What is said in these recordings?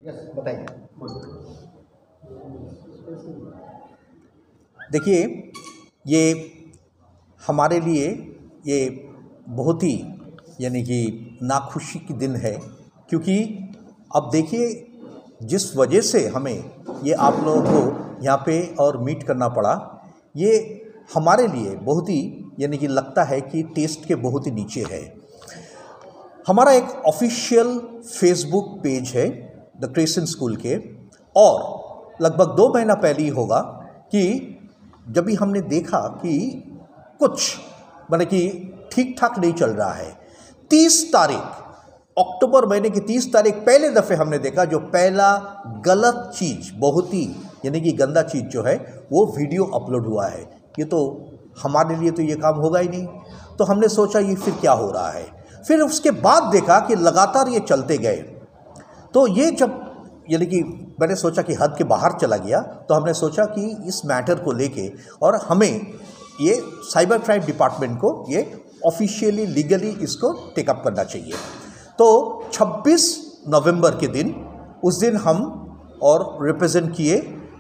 Yes बताइए। देखिए, ये हमारे लिए ये बहुत ही यानी कि नाखुशी की दिन है, क्योंकि अब देखिए जिस वजह से हमें ये आप लोगों को यहाँ पे और मीट करना पड़ा, ये हमारे लिए बहुत ही यानी कि लगता है कि टेस्ट के बहुत ही नीचे है। हमारा एक ऑफिशियल फेसबुक पेज है द क्रिश्चियन स्कूल के, और लगभग 2 महीना पहले ही होगा कि जब भी हमने देखा कि कुछ माने कि ठीक ठाक नहीं चल रहा है। 30 तारीख अक्टूबर महीने की 30 तारीख पहले दफ़े हमने देखा जो पहला गलत चीज़, बहुत ही यानी कि गंदा चीज़ जो है वो वीडियो अपलोड हुआ है। ये तो हमारे लिए तो ये काम होगा ही नहीं, तो हमने सोचा ये फिर क्या हो रहा है। फिर उसके बाद देखा कि लगातार ये चलते गए, तो ये जब यानी कि मैंने सोचा कि हद के बाहर चला गया, तो हमने सोचा कि इस मैटर को लेके और हमें ये साइबर क्राइम डिपार्टमेंट को ये ऑफिशियली लीगली इसको टेकअप करना चाहिए। तो 26 नवंबर के दिन, उस दिन हम और रिप्रेजेंट किए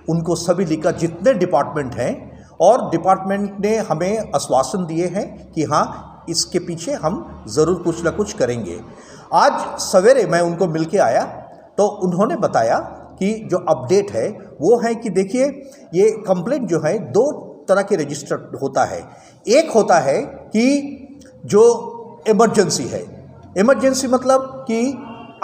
उनको सभी लिखा जितने डिपार्टमेंट हैं, और डिपार्टमेंट ने हमें आश्वासन दिए हैं कि हाँ इसके पीछे हम ज़रूर कुछ ना कुछ करेंगे। आज सवेरे मैं उनको मिल के आया तो उन्होंने बताया कि जो अपडेट है वो है कि देखिए ये कंप्लेंट जो है 2 तरह के रजिस्टर होता है। एक होता है कि जो इमरजेंसी है, इमरजेंसी मतलब कि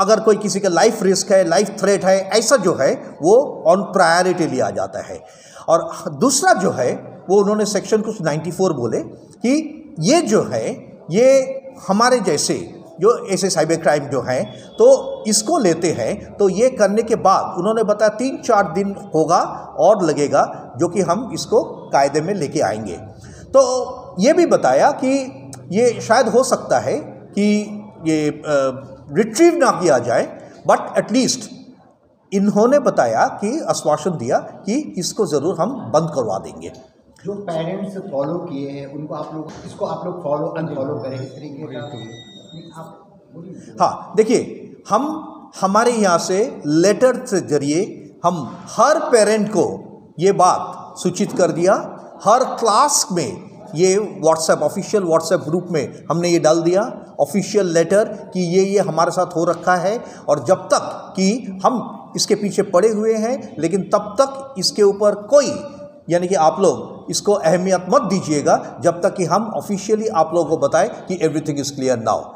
अगर कोई किसी का लाइफ रिस्क है, लाइफ थ्रेट है, ऐसा जो है वो ऑन प्रायोरिटी लिया जाता है। और दूसरा जो है वो उन्होंने सेक्शन कुछ 94 बोले कि ये जो है ये हमारे जैसे जो ऐसे साइबर क्राइम जो हैं तो इसको लेते हैं, तो ये करने के बाद उन्होंने बताया 3-4 दिन होगा और लगेगा जो कि हम इसको कायदे में लेके आएंगे। तो ये भी बताया कि ये शायद हो सकता है कि ये रिट्रीव ना किया जाए, बट एटलीस्ट इन्होंने बताया कि आश्वासन दिया कि इसको ज़रूर हम बंद करवा देंगे। जो पेरेंट्स फॉलो किए हैं उनको आप लोग इसको आप लोग फॉलो अनफॉलो करें, इस तरीके का आप। हाँ देखिए, हम हमारे यहाँ से लेटर के जरिए हम हर पेरेंट को ये बात सूचित कर दिया। हर क्लास में ये व्हाट्सएप, ऑफिशियल व्हाट्सएप ग्रुप में हमने ये डाल दिया ऑफिशियल लेटर कि ये हमारे साथ हो रखा है, और जब तक कि हम इसके पीछे पड़े हुए हैं, लेकिन तब तक इसके ऊपर कोई यानी कि आप लोग इसको अहमियत मत दीजिएगा जब तक कि हम ऑफिशियली आप लोगों को बताएं कि everything is clear now.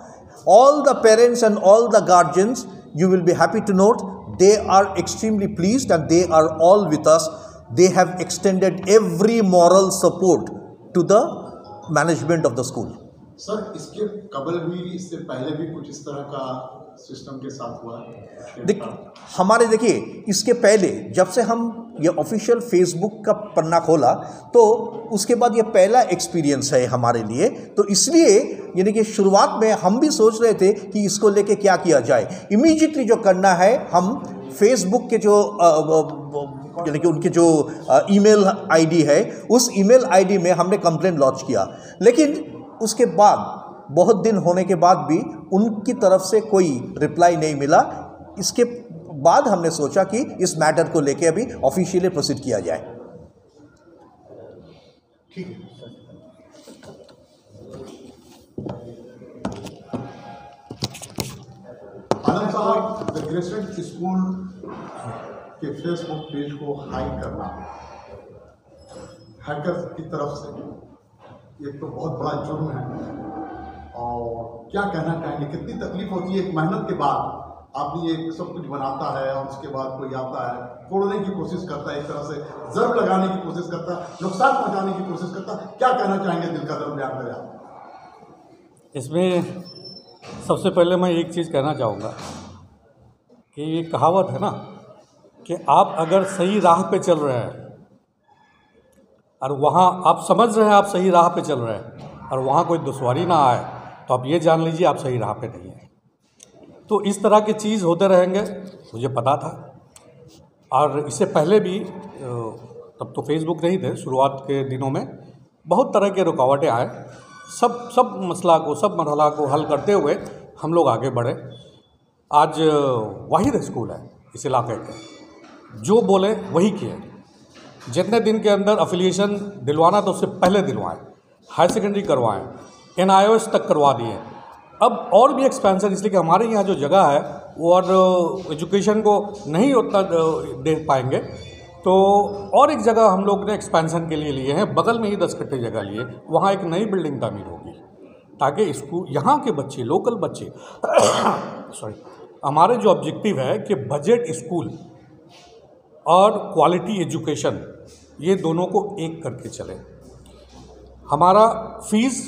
All the parents and all the guardians, you will be happy to note, they are extremely pleased and they are all with us. They have extended every moral support to the management of the school. Sir, इसके कबल भी, इससे पहले भी कुछ इस तरह का सिस्टम के साथ हुआ है? देखिए इसके पहले जब से हम ये ऑफिशियल फेसबुक का पन्ना खोला तो उसके बाद ये पहला एक्सपीरियंस है हमारे लिए, तो इसलिए यानी कि शुरुआत में हम भी सोच रहे थे कि इसको लेके क्या किया जाए। इमीडिएटली जो करना है, हम फेसबुक के जो यानी कि उनके जो ईमेल आईडी है, उस ईमेल आईडी में हमने कंप्लेंट लॉन्च किया, लेकिन उसके बाद बहुत दिन होने के बाद भी उनकी तरफ से कोई रिप्लाई नहीं मिला। इसके बाद हमने सोचा कि इस मैटर को लेके अभी ऑफिशियली प्रोसीड किया जाए। ठीक है आनंद साहब, द क्रिश्चियन स्कूल के फेसबुक पेज को हाइड करना हैकर की तरफ से एक तो बहुत बड़ा जुर्म है, और क्या कहना चाहेंगे, कितनी तकलीफ होती है एक मेहनत के बाद आदमी एक सब कुछ बनाता है और उसके बाद कोई आता है, तोड़ने की कोशिश करता है, एक तरह से जर्ब लगाने की कोशिश करता है, नुकसान पहुंचाने की कोशिश करता है, क्या कहना चाहेंगे, दिल का दर्द बयान करें आप। इसमें सबसे पहले मैं एक चीज़ कहना चाहूँगा कि ये कहावत है ना कि आप अगर सही राह पे चल रहे हैं और वहाँ आप समझ रहे हैं आप सही राह पे चल रहे हैं और वहाँ कोई दुश्वारी ना आए, तो आप ये जान लीजिए आप सही राह पे नहीं हैं। तो इस तरह की चीज़ होते रहेंगे, मुझे पता था। और इससे पहले भी तब तो फेसबुक नहीं थे, शुरुआत के दिनों में बहुत तरह के रुकावटें आए, सब मसला को, सब मरहला को हल करते हुए हम लोग आगे बढ़े। आज वाहिद स्कूल है इस इलाके के, जो बोले वही किए। जितने दिन के अंदर अफिलिएशन दिलवाना तो उससे पहले दिलवाएं, हायर सेकेंडरी करवाएं, NIOS तक करवा दिए। अब और भी एक्सपेंशन, इसलिए कि हमारे यहाँ जो जगह है वो और एजुकेशन को नहीं उतना दे पाएंगे, तो और एक जगह हम लोग ने एक्सपेंशन के लिए लिए हैं, बगल में ही 10 कट्ठे जगह लिए, वहाँ एक नई बिल्डिंग तामीर होगी ताकि स्कूल यहाँ के बच्चे, लोकल बच्चे सॉरी, हमारे जो ऑब्जेक्टिव है कि बजट स्कूल और क्वालिटी एजुकेशन ये दोनों को एक करके चले। हमारा फीस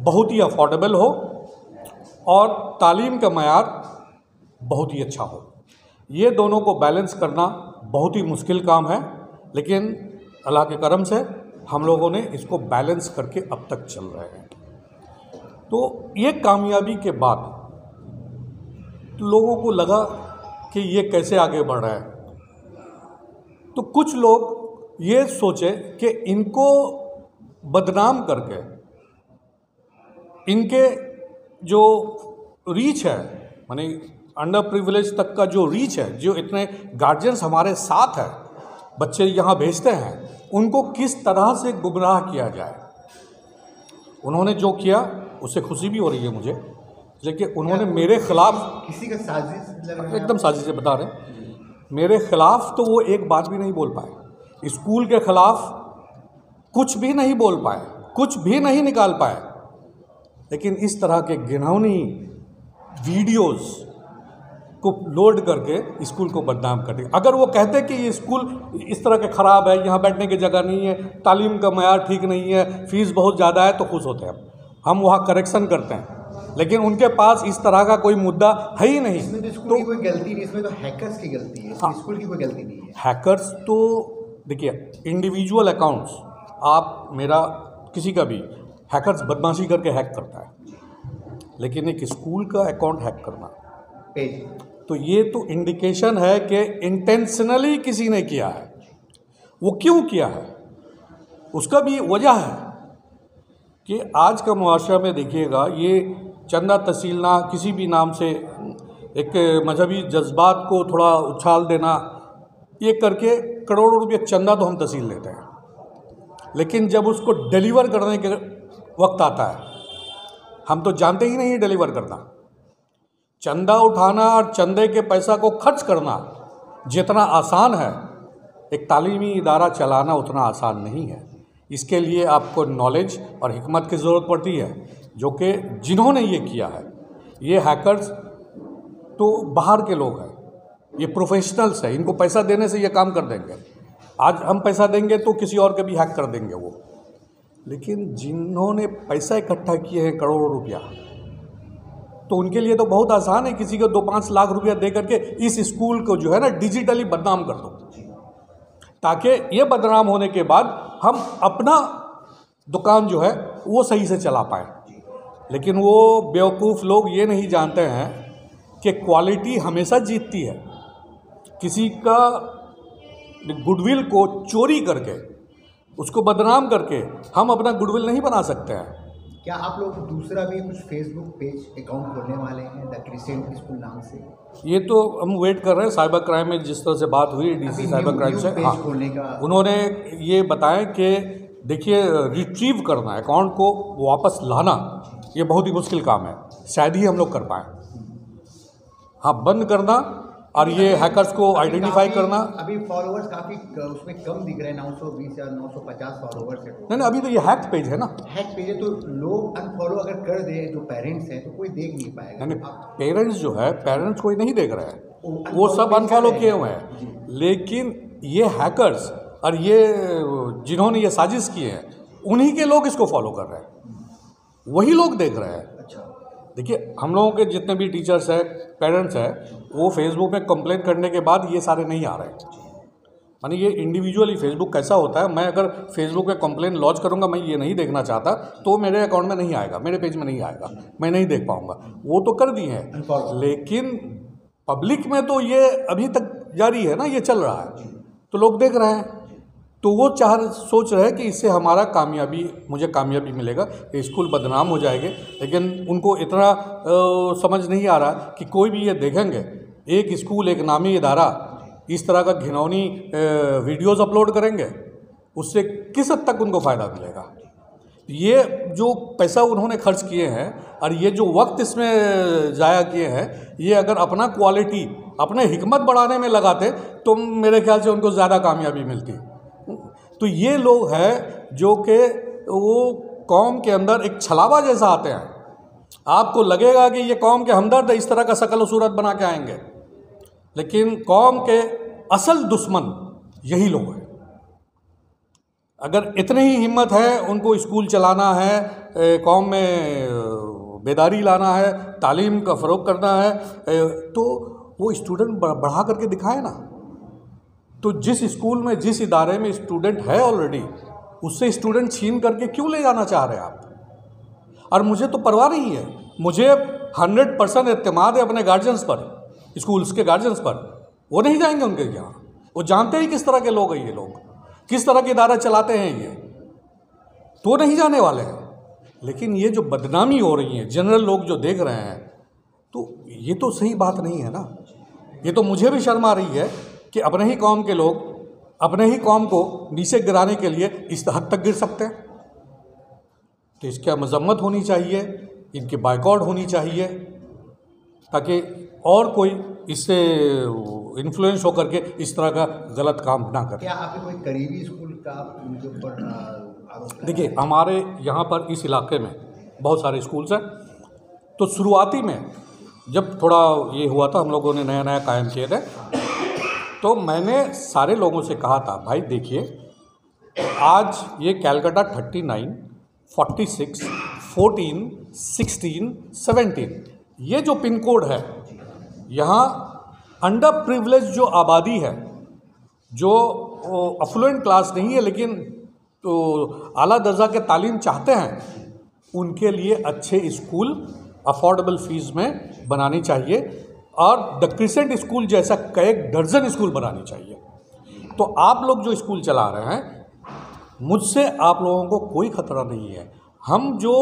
बहुत ही अफोर्डेबल हो और तालीम का मयार बहुत ही अच्छा हो। ये दोनों को बैलेंस करना बहुत ही मुश्किल काम है, लेकिन अल्लाह के करम से हम लोगों ने इसको बैलेंस करके अब तक चल रहे हैं। तो ये कामयाबी के बाद लोगों को लगा कि ये कैसे आगे बढ़ रहा है, तो कुछ लोग ये सोचे कि इनको बदनाम करके इनके जो रीच है, माने अंडर प्रिविलेज तक का जो रीच है, जो इतने गार्जियंस हमारे साथ है, बच्चे यहाँ भेजते हैं, उनको किस तरह से गुमराह किया जाए। उन्होंने जो किया उससे खुशी भी हो रही है मुझे, लेकिन उन्होंने मेरे खिलाफ किसी का साजिश लग रहा है? एकदम साजिश से बता रहे हैं, मेरे खिलाफ तो वो एक बात भी नहीं बोल पाए, स्कूल के खिलाफ कुछ भी नहीं बोल पाए, कुछ भी नहीं निकाल पाए, लेकिन इस तरह के घिनौनी वीडियोस को लोड करके स्कूल को बदनाम कर दिया। अगर वो कहते कि ये स्कूल इस तरह के ख़राब है, यहाँ बैठने की जगह नहीं है, तालीम का मयार ठीक नहीं है, फीस बहुत ज़्यादा है, तो खुश होते हैं हम वहाँ करेक्शन करते हैं। लेकिन उनके पास इस तरह का कोई मुद्दा है ही नहीं। इसमें तो स्कूल की कोई गलती नहीं, इसमें तो हैकर्स की गलती है, हाँ, स्कूल की कोई गलती नहीं है। हैकर्स तो देखिए, इंडिविजुअल अकाउंट्स, आप मेरा किसी का भी हैकर्स बदमाशी करके हैक करता है, लेकिन एक स्कूल का अकाउंट हैक करना पेज, तो ये तो इंडिकेशन है कि इंटेंशनली किसी ने किया है। वो क्यों किया है उसका भी वजह है कि आज का मुआशरा में देखिएगा, ये चंदा तहसीलना किसी भी नाम से एक मजहबी जज्बात को थोड़ा उछाल देना, ये करके करोड़ों रुपये चंदा तो हम तहसील लेते हैं, लेकिन जब उसको डिलीवर करने के वक्त आता है हम तो जानते ही नहीं डिलीवर करना। चंदा उठाना और चंदे के पैसा को खर्च करना जितना आसान है, एक तालीमी इदारा चलाना उतना आसान नहीं है। इसके लिए आपको नॉलेज और हिकमत की ज़रूरत पड़ती है, जो कि जिन्होंने ये किया है, ये हैकर्स तो बाहर के लोग हैं, ये प्रोफेशनल्स हैं, इनको पैसा देने से ये काम कर देंगे। आज हम पैसा देंगे तो किसी और के भी हैक कर देंगे वो, लेकिन जिन्होंने पैसा इकट्ठा किए हैं करोड़ों रुपया, तो उनके लिए तो बहुत आसान है, किसी को 2-5 लाख रुपया दे करके इस स्कूल को जो है ना डिजिटली बदनाम कर दो, ताकि ये बदनाम होने के बाद हम अपना दुकान जो है वो सही से चला पाएँ। लेकिन वो बेवकूफ़ लोग ये नहीं जानते हैं कि क्वालिटी हमेशा जीतती है। किसी का गुडविल को चोरी करके, उसको बदनाम करके हम अपना गुडविल नहीं बना सकते हैं। क्या आप लोग दूसरा भी कुछ फेसबुक पेज अकाउंट खोलने वाले हैं द क्रिसेंट स्कूल नाम से? ये तो हम वेट कर रहे हैं, साइबर क्राइम में जिस तरह से बात हुई डीसी साइबर क्राइम से, हाँ, खोलने का उन्होंने ये बताया कि देखिए रिट्रीव करना, अकाउंट को वापस लाना, ये बहुत ही मुश्किल काम है, शायद ही हम लोग कर पाएँ। हाँ, बंद करना और ये हैकर्स को आइडेंटिफाई करना। अभी फॉलोअर्स काफ़ी उसमें कम दिख रहे हैं, 920 या 950 फॉलोअर्स है। नहीं, अभी तो ये हैक पेज है ना, हैक पेज है, तो लोग अनफॉलो अगर कर दे, जो पेरेंट्स हैं तो कोई देख नहीं पाएगा। नहीं, पेरेंट्स जो है, पेरेंट्स कोई नहीं देख रहे हैं, वो सब अनफॉलो किए हुए हैं, लेकिन ये हैकर्स और ये जिन्होंने ये साजिश किए हैं, उन्हीं के लोग इसको फॉलो कर रहे हैं, वही लोग देख रहे हैं। अच्छा, देखिए, हम लोगों के जितने भी टीचर्स हैं, पेरेंट्स हैं, वो फेसबुक में कंप्लेंट करने के बाद ये सारे नहीं आ रहे हैं। माने ये इंडिविजुअली फेसबुक कैसा होता है, मैं अगर फेसबुक पे कंप्लेंट लॉन्च करूंगा, मैं ये नहीं देखना चाहता, तो मेरे अकाउंट में नहीं आएगा, मेरे पेज में नहीं आएगा, मैं नहीं देख पाऊंगा। वो तो कर दिए हैं, लेकिन पब्लिक में तो ये अभी तक जारी है ना, ये चल रहा है, तो लोग देख रहे हैं, तो वो सोच रहे हैं कि इससे हमारा मुझे कामयाबी मिलेगा, स्कूल बदनाम हो जाएंगे। लेकिन उनको इतना समझ नहीं आ रहा कि कोई भी ये देखेंगे, एक स्कूल, एक नामी इदारा इस तरह का घिनौनी वीडियोज़ अपलोड करेंगे, उससे किस हद तक उनको फ़ायदा मिलेगा? ये जो पैसा उन्होंने खर्च किए हैं और ये जो वक्त इसमें ज़ाया किए हैं, ये अगर अपना क्वालिटी, अपने हिकमत बढ़ाने में लगाते तो मेरे ख्याल से उनको ज़्यादा कामयाबी मिलती। तो ये लोग हैं जो कि वो कौम के अंदर एक छलावा जैसा आते हैं। आपको लगेगा कि ये कौम के हमदर्द इस तरह का शकल सूरत बना के आएंगे, लेकिन कौम के असल दुश्मन यही लोग हैं। अगर इतनी ही हिम्मत है उनको स्कूल चलाना है, कौम में बेदारी लाना है, तालीम का फ़रोग़ करना है, तो वो स्टूडेंट बढ़ा करके दिखाए ना। तो जिस स्कूल में, जिस इदारे में स्टूडेंट है ऑलरेडी, उससे स्टूडेंट छीन करके क्यों ले जाना चाह रहे हैं आप? और मुझे तो परवाह नहीं है, मुझे 100% एतमाद है अपने गार्जियंस पर, स्कूल्स के गार्जियंस पर। वो नहीं जाएंगे उनके यहाँ, वो जानते ही किस तरह के लोग हैं ये लोग, किस तरह के इदारा चलाते हैं ये, तो नहीं जाने वाले हैं। लेकिन ये जो बदनामी हो रही है, जनरल लोग जो देख रहे हैं, तो ये तो सही बात नहीं है ना। ये तो मुझे भी शर्म आ रही है कि अपने ही कौम के लोग अपने ही कौम को नीचे गिराने के लिए इस हद तक गिर सकते हैं। तो इसकी मजम्मत होनी चाहिए, इनकी बाइकआउट होनी चाहिए, ताकि और कोई इससे इन्फ्लुएंस होकर के इस तरह का गलत काम ना करे। क्या आपके कोई करीबी स्कूल का उनके ऊपर आरोप? देखिए, हमारे यहाँ पर इस इलाके में बहुत सारे स्कूल्स हैं। तो शुरुआती में जब थोड़ा ये हुआ था, हम लोगों ने नया नया कायम किए थे, तो मैंने सारे लोगों से कहा था, भाई देखिए, आज ये कैलकाटा 39, 46, 14, 16, 17 ये जो पिन कोड है, यहाँ अंडर प्रिविलेज जो आबादी है, जो अफ्लुएंट क्लास नहीं है लेकिन तो आला दर्जा के तालीम चाहते हैं, उनके लिए अच्छे स्कूल अफोर्डेबल फीस में बनानी चाहिए, और द क्रिसेंट स्कूल जैसा कई दर्जन स्कूल बनानी चाहिए। तो आप लोग जो स्कूल चला रहे हैं, मुझसे आप लोगों को कोई ख़तरा नहीं है। हम जो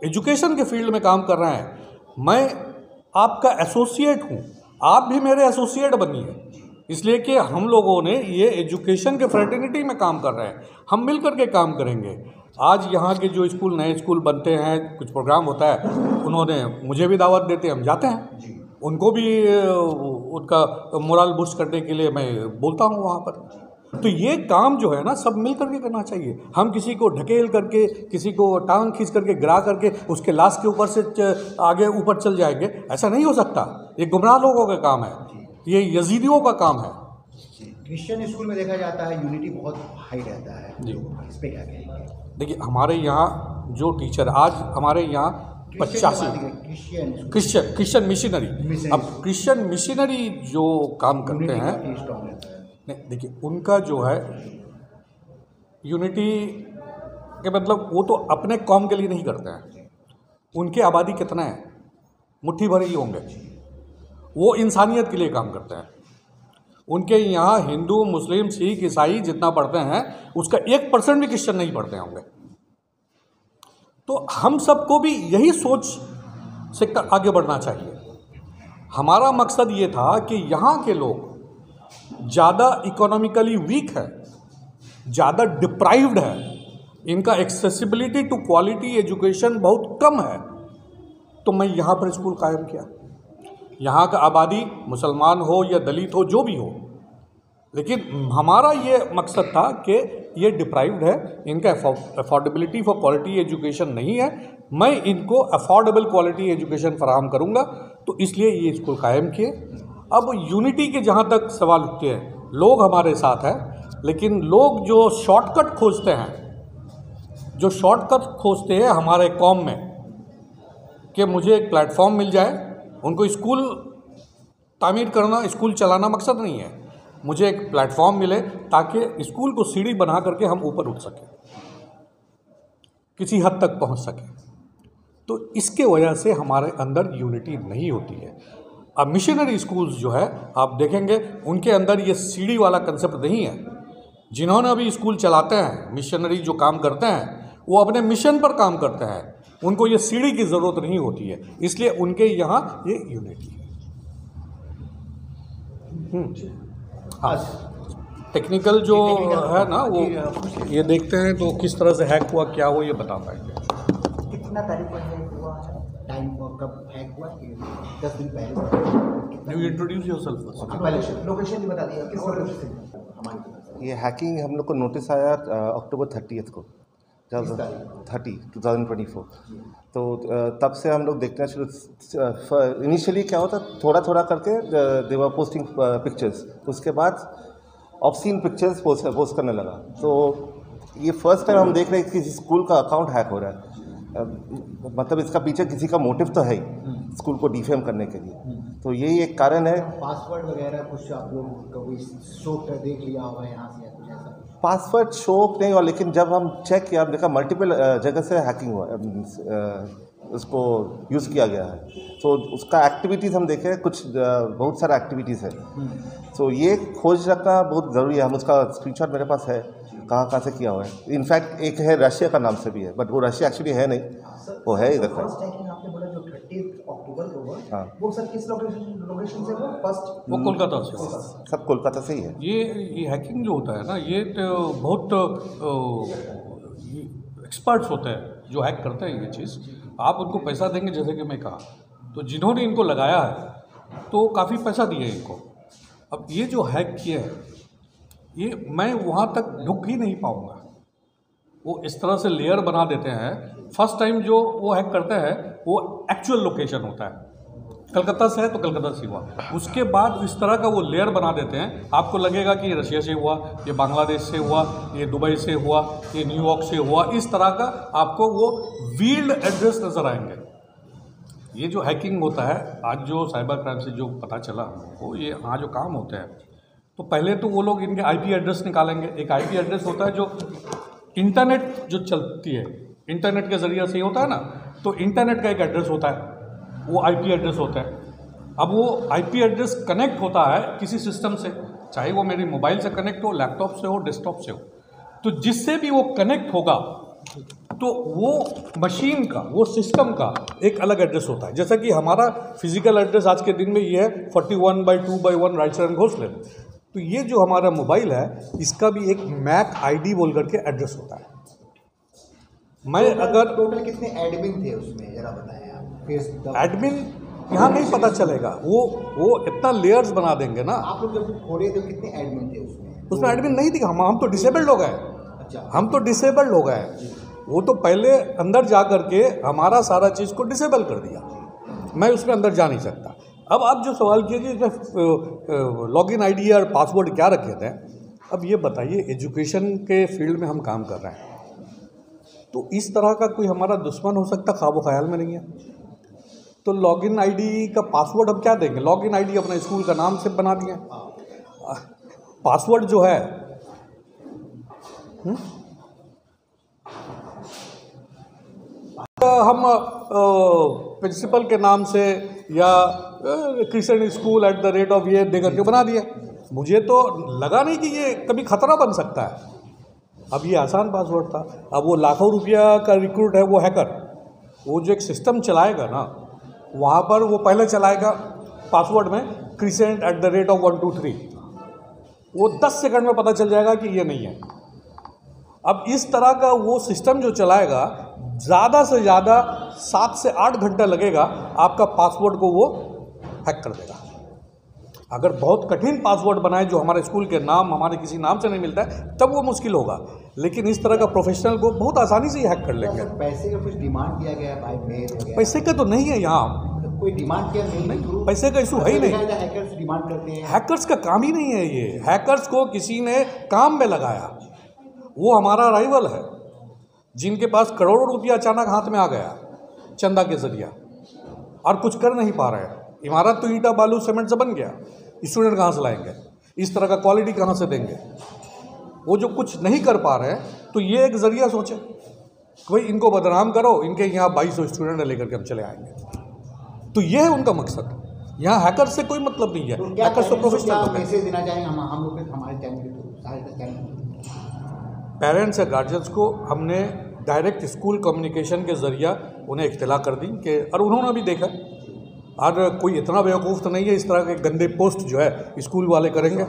एजुकेशन के फील्ड में काम कर रहे हैं, मैं आपका एसोसिएट हूँ, आप भी मेरे एसोसिएट बनिए, इसलिए कि हम लोगों ने ये एजुकेशन के फ्रेटर्निटी में काम कर रहे हैं, हम मिल कर के काम करेंगे। आज यहाँ के जो स्कूल, नए स्कूल बनते हैं, कुछ प्रोग्राम होता है, उन्होंने मुझे भी दावत देते, हम जाते हैं, उनको भी उनका मोरल बूस्ट करने के लिए मैं बोलता हूँ वहाँ पर। तो ये काम जो है ना, सब मिल करके करना चाहिए। हम किसी को ढकेल करके, किसी को टांग खींच करके, गिरा करके उसके लाश के ऊपर से आगे ऊपर चल जाएंगे, ऐसा नहीं हो सकता। ये गुमराह लोगों का काम है, ये यजीदियों का काम है। क्रिश्चियन स्कूल में देखा जाता है यूनिटी बहुत हाई रहता है जी, इस पर क्या कहेंगे? देखिए, हमारे यहाँ जो टीचर, आज हमारे यहाँ 85 क्रिश्चियन मिशनरी, अब क्रिश्चियन मिशनरी जो काम करते हैं, नहीं देखिए, उनका जो है यूनिटी के मतलब वो तो अपने कौम के लिए नहीं करते हैं। उनके आबादी कितना है, मुट्ठी भर ही होंगे, वो इंसानियत के लिए काम करते हैं। उनके यहाँ हिंदू, मुस्लिम, सिख, ईसाई जितना पढ़ते हैं, उसका 1% भी क्रिश्चियन नहीं पढ़ते होंगे। तो हम सबको भी यही सोच से आगे बढ़ना चाहिए। हमारा मकसद ये था कि यहाँ के लोग ज़्यादा इकोनॉमिकली वीक है, ज़्यादा डिप्राइव्ड है, इनका एक्सेसिबिलिटी टू क्वालिटी एजुकेशन बहुत कम है, तो मैं यहाँ पर स्कूल कायम किया। यहाँ का आबादी मुसलमान हो या दलित हो, जो भी हो, लेकिन हमारा ये मकसद था कि ये डिप्राइव्ड है, इनका अफोर्डेबिलिटी फॉर क्वालिटी एजुकेशन नहीं है, मैं इनको अफोर्डेबल क्वालिटी एजुकेशन फराहम करूँगा, तो इसलिए ये स्कूल कायम किए। अब यूनिटी के जहाँ तक सवाल उठते हैं, लोग हमारे साथ हैं, लेकिन लोग जो शॉर्टकट खोजते हैं, हमारे कौम में, कि मुझे एक प्लेटफॉर्म मिल जाए, उनको स्कूल तामीर करना, स्कूल चलाना मकसद नहीं है, मुझे एक प्लेटफॉर्म मिले ताकि स्कूल को सीढ़ी बना करके हम ऊपर उठ सकें, किसी हद तक पहुंच सकें। तो इसके वजह से हमारे अंदर यूनिटी नहीं होती है। अब मिशनरी स्कूल्स जो है, आप देखेंगे उनके अंदर ये सीढ़ी वाला कंसेप्ट नहीं है। जिन्होंने अभी स्कूल चलाते हैं, मिशनरी जो काम करते हैं, वो अपने मिशन पर काम करते हैं, उनको ये सीढ़ी की ज़रूरत नहीं होती है, इसलिए उनके यहाँ ये यूनिटी है। हाँ, टेक्निकल जो है ना वो ये देखते हैं तो किस तरह से हैक हुआ क्या हुआ ये बता पाएंगे। कितना तारीख को हैक हुआ है, टाइम और कब हैक हुआ, 10 दिन पहले। You introduce yourself. पहले लोकेशन भी बता दिया, किस लोकेशन से हमारी। ये हैकिंग हम लोग को नोटिस आया अक्टूबर 30 को, जब 2024। तो तब से हम लोग देखना शुरू। इनिशियली क्या होता, थोड़ा थोड़ा करके दे वर पोस्टिंग पिक्चर्स, उसके बाद ऑब्सीन पिक्चर्स पोस्ट करने लगा। तो ये फर्स्ट टाइम हम देख रहे हैं कि स्कूल का अकाउंट हैक हो रहा है। मतलब इसका पीछे किसी का मोटिव तो है ही, स्कूल को डिफेम करने के लिए। तो यही एक कारण है। पासवर्ड वगैरह कुछ आप लोग कभी शो कर देख लिया होगा यहाँ से या कुछ ऐसा? पासवर्ड शो नहीं हुआ, लेकिन जब हम चेक किया देखा मल्टीपल जगह से हैकिंग हुआ, उसको यूज़ किया गया है। तो उसका एक्टिविटीज़ हम देखें, कुछ बहुत सारा एक्टिविटीज़ है। तो ये खोज रखना बहुत ज़रूरी है। हम उसका स्क्रीनशॉट मेरे पास है, कहाँ से किया हुआ है। इनफैक्ट एक है रशिया का नाम से भी है, बट वो रशिया एक्चुअली है नहीं, वो है इधर का। फर्स्ट हैकिंग आपने बोला जो 30 अक्टूबर को हुआ, हाँ। वो सर किस लोकेशन से हुआ? फर्स्ट वो कोलकाता से। सब कोलकाता से ही है। ये हैकिंग जो होता है ना, ये तो बहुत एक्सपर्ट्स होते हैं जो हैक करते हैं ये चीज़। आप उनको पैसा देंगे, जैसे कि मैं कहा, तो जिन्होंने इनको लगाया है तो काफ़ी पैसा दिया इनको। अब ये जो हैक किए हैं, ये मैं वहाँ तक ढुक ही नहीं पाऊँगा। वो इस तरह से लेयर बना देते हैं। फर्स्ट टाइम जो वो हैक करते हैं वो एक्चुअल लोकेशन होता है, कलकत्ता से है तो कलकत्ता से हुआ। उसके बाद इस तरह का वो लेयर बना देते हैं, आपको लगेगा कि ये रशिया से हुआ, ये बांग्लादेश से हुआ, ये दुबई से हुआ, ये न्यूयॉर्क से हुआ। इस तरह का आपको वो वील्ड एड्रेस नज़र आएंगे। ये जो हैकिंग होता है, आज जो साइबर क्राइम से जो पता चला हमको, ये यहाँ जो काम होते हैं, तो पहले तो वो लोग इनके आईपी एड्रेस निकालेंगे। एक आईपी एड्रेस होता है जो इंटरनेट जो चलती है, इंटरनेट के ज़रिए से ही होता है ना, तो इंटरनेट का एक एड्रेस होता है, वो आईपी एड्रेस होता है। अब वो आईपी एड्रेस कनेक्ट होता है किसी सिस्टम से, चाहे वो मेरी मोबाइल से कनेक्ट हो, लैपटॉप से हो, डेस्कटॉप से हो। तो जिससे भी वो कनेक्ट होगा तो वो मशीन का, वो सिस्टम का एक अलग एड्रेस होता है। जैसा कि हमारा फिजिकल एड्रेस आज के दिन में ये है 41/2/1 राइट साइड घोंसले। तो ये जो हमारा मोबाइल है, इसका भी एक मैक आईडी बोल करके एड्रेस होता है। मैं अगर टोटल कितने एडमिन थे उसमें जरा बताएं आप। एडमिन यहाँ नहीं पता चलेगा, वो इतना लेयर्स बना देंगे ना। आप लोग जब खोले तो कितने एडमिन थे उसमें? उसमें एडमिन नहीं दिखा, हम तो डिसेबल्ड हो गए। अच्छा, हम तो डिसेबल्ड हो गए। वो तो पहले अंदर जा करके हमारा सारा चीज़ को डिसेबल कर दिया। मैं उसमें अंदर जा नहीं सकता। अब आप जो सवाल किए कि इसमें लॉगिन आईडी और पासवर्ड क्या रखे थे, अब ये बताइए, एजुकेशन के फील्ड में हम काम कर रहे हैं, तो इस तरह का कोई हमारा दुश्मन हो सकता ख्वाब ख्याल में नहीं है। तो लॉगिन आईडी का पासवर्ड हम क्या देंगे? लॉगिन आईडी अपना स्कूल का नाम से बना दिए। पासवर्ड जो है हम प्रिंसिपल के नाम से या क्रिश्चियन स्कूल @ ये दे करके बना दिए। मुझे तो लगा नहीं कि ये कभी खतरा बन सकता है। अब ये आसान पासवर्ड था। अब वो लाखों रुपया का रिक्रूट है, वो हैकर, वो जो एक सिस्टम चलाएगा ना, वहाँ पर वो पहले चलाएगा पासवर्ड में क्रिसेंट @123। वो 10 सेकंड में पता चल जाएगा कि ये नहीं है। अब इस तरह का वो सिस्टम जो चलाएगा, ज़्यादा से ज़्यादा 7 से 8 घंटा लगेगा, आपका पासवर्ड को वो हैक कर देगा। अगर बहुत कठिन पासवर्ड बनाए जो हमारे स्कूल के नाम, हमारे किसी नाम से नहीं मिलता है, तब वो मुश्किल होगा। लेकिन इस तरह का प्रोफेशनल को बहुत आसानी से हैक कर लेंगे। पैसे का कुछ डिमांड किया गया है भाई, मेल वगैरह? पैसे का तो नहीं है यहाँ, कोई डिमांड किया नहीं, पैसे का इशू है ही नहीं। हैकर्स डिमांड करते हैं। हैकर्स का काम ही नहीं है ये। हैकर्स को किसी ने काम में लगाया। वो हमारा राइवल है, जिनके पास करोड़ों रुपया अचानक हाथ में आ गया चंदा के जरिए, और कुछ कर नहीं पा रहे हैं। इमारत तो ईंटा बालू सीमेंट से बन गया, स्टूडेंट कहाँ से लाएंगे? इस तरह का क्वालिटी कहाँ से देंगे? वो जो कुछ नहीं कर पा रहे हैं, तो ये एक जरिया सोचे कि भाई इनको बदनाम करो, इनके यहाँ 2200 स्टूडेंट लेकर के हम चले आएंगे। तो ये है उनका मकसद। यहाँ हैकर से कोई मतलब नहीं है। हैकर तो प्रोफेशनल मैसेज देना चाहेंगे हम लोग हमारे चैनल के थ्रू? पेरेंट्स या गार्जियंस को हमने डायरेक्ट स्कूल कम्युनिकेशन के ज़रिए उन्हें इत्तला कर दी कि, और उन्होंने भी देखा, और कोई इतना बेवकूफ़ तो नहीं है इस तरह के गंदे पोस्ट जो है स्कूल वाले करेंगे।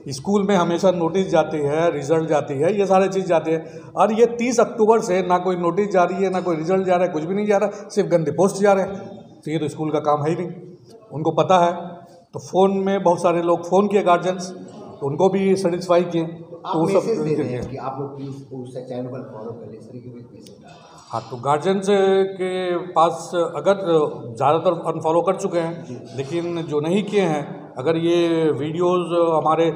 स्कूल में हमेशा नोटिस जाती है, रिजल्ट जाती है, ये सारी चीज़ जाती है। और ये 30 अक्टूबर से ना कोई नोटिस जा रही है, ना कोई रिजल्ट जा रहा है, कुछ भी नहीं जा रहा, सिर्फ गंदे पोस्ट जा रहे हैं। तो ये तो स्कूल का काम है ही नहीं, उनको पता है। तो फ़ोन में बहुत सारे लोग फ़ोन किए गार्जियंस, तो उनको भी सेटिस्फाई किए, तो वो सब दे रहे हैं कि आप लोग प्लीज उस चैनल पर फॉलो करें, इस तरीके के मैसेज। हाँ, तो गार्जियंस के पास अगर ज़्यादातर अनफॉलो कर चुके हैं, लेकिन जो नहीं किए हैं, अगर ये वीडियोस हमारे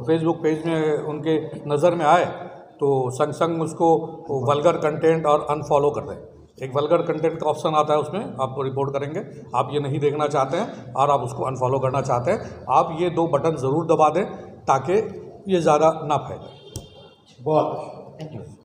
फेसबुक पेज में उनके नज़र में आए तो संग संग उसको वल्गर कंटेंट और अनफॉलो कर दें। एक वल्गर कंटेंट का ऑप्शन आता है, उसमें आप रिपोर्ट करेंगे, आप ये नहीं देखना चाहते हैं और आप उसको अनफॉलो करना चाहते हैं, आप ये 2 बटन ज़रूर दबा दें ताकि ये ज़्यादा ना फैले। बहुत थैंक यू।